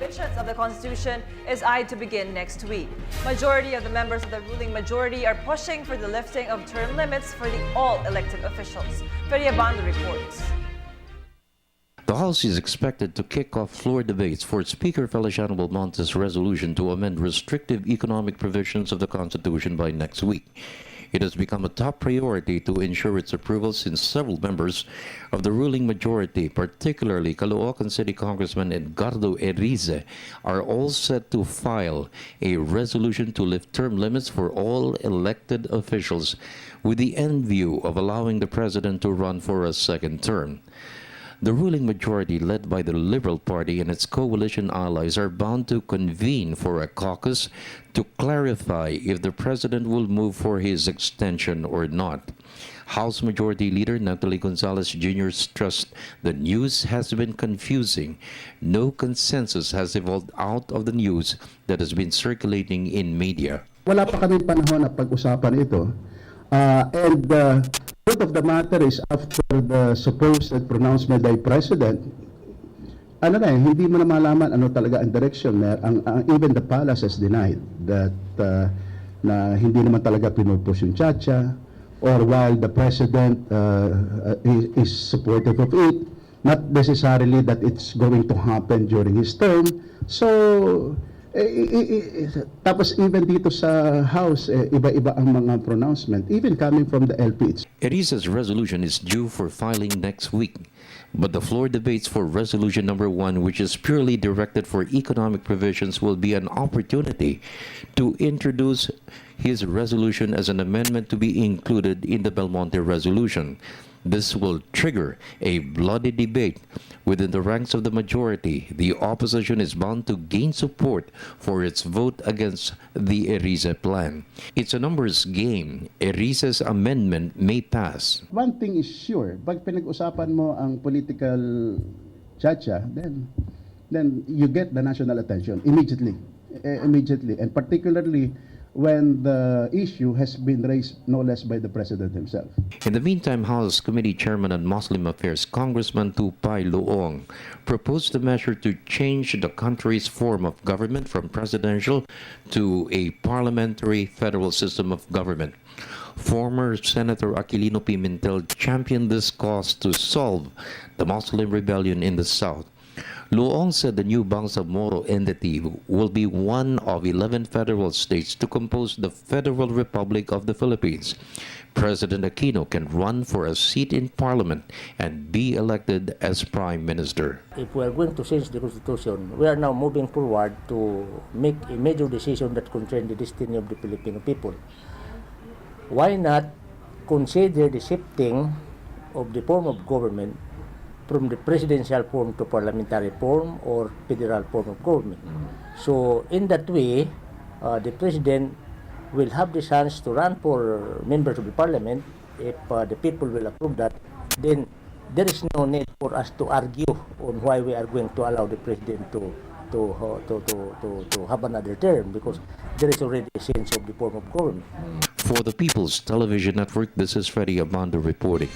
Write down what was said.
provisions of the Constitution is eyed to begin next week. Majority of the members of the ruling majority are pushing for the lifting of term limits for all elected officials. Freddie Abando reports. The House is expected to kick off floor debates for Speaker Feliciano Belmonte's resolution to amend restrictive economic provisions of the Constitution by next week. It has become a top priority to ensure its approval since several members of the ruling majority, particularly Caloocan City Congressman Edgardo Erice, are all set to file a resolution to lift term limits for all elected officials with the end view of allowing the president to run for a second term. The ruling majority, led by the Liberal Party and its coalition allies, are bound to convene for a caucus to clarify if the president will move for his extension or not. House Majority Leader Natalie Gonzales Jr. stressed the news has been confusing. No consensus has evolved out of the news that has been circulating in media. Wala pa kaming panahon na pag-usapan ito. Truth of the matter is, after the supposed pronouncement by President, hindi mo na malaman ano talaga ang direction. Even the palace has denied that na hindi naman talaga pinupush yung Chacha, or while the President is supportive of it, not necessarily that it's going to happen during his term. So, tapos even dito sa House, iba-iba ang mga pronouncement, even coming from the LP. Erice's resolution is due for filing next week, but the floor debates for resolution number 1, which is purely directed for economic provisions, will be an opportunity to introduce his resolution as an amendment to be included in the Belmonte resolution. This will trigger a bloody debate within the ranks of the majority. The opposition is bound to gain support for its vote against the Erice plan. It's a numbers game. Erice's amendment may pass. One thing is sure, pag pinag-usapan mo ang political chacha, then you get the national attention immediately, and particularly when the issue has been raised no less by the President himself. In the meantime, House Committee Chairman on Muslim Affairs Congressman Tupay Loong proposed a measure to change the country's form of government from presidential to a parliamentary federal system of government. Former Senator Aquilino Pimentel championed this cause to solve the Muslim rebellion in the South. Loong said the new Bangsamoro entity will be one of 11 federal states to compose the Federal Republic of the Philippines. President Aquino can run for a seat in Parliament and be elected as Prime Minister. If we are going to change the Constitution, we are now moving forward to make a major decision that concerns the destiny of the Filipino people. Why not consider the shifting of the form of government from the presidential form to parliamentary form or federal form of government? So in that way, the president will have the chance to run for members of the parliament. If the people will approve that, then there is no need for us to argue on why we are going to allow the president to have another term, because there is already a sense of the form of government. For the People's Television Network, this is Freddie Abando reporting.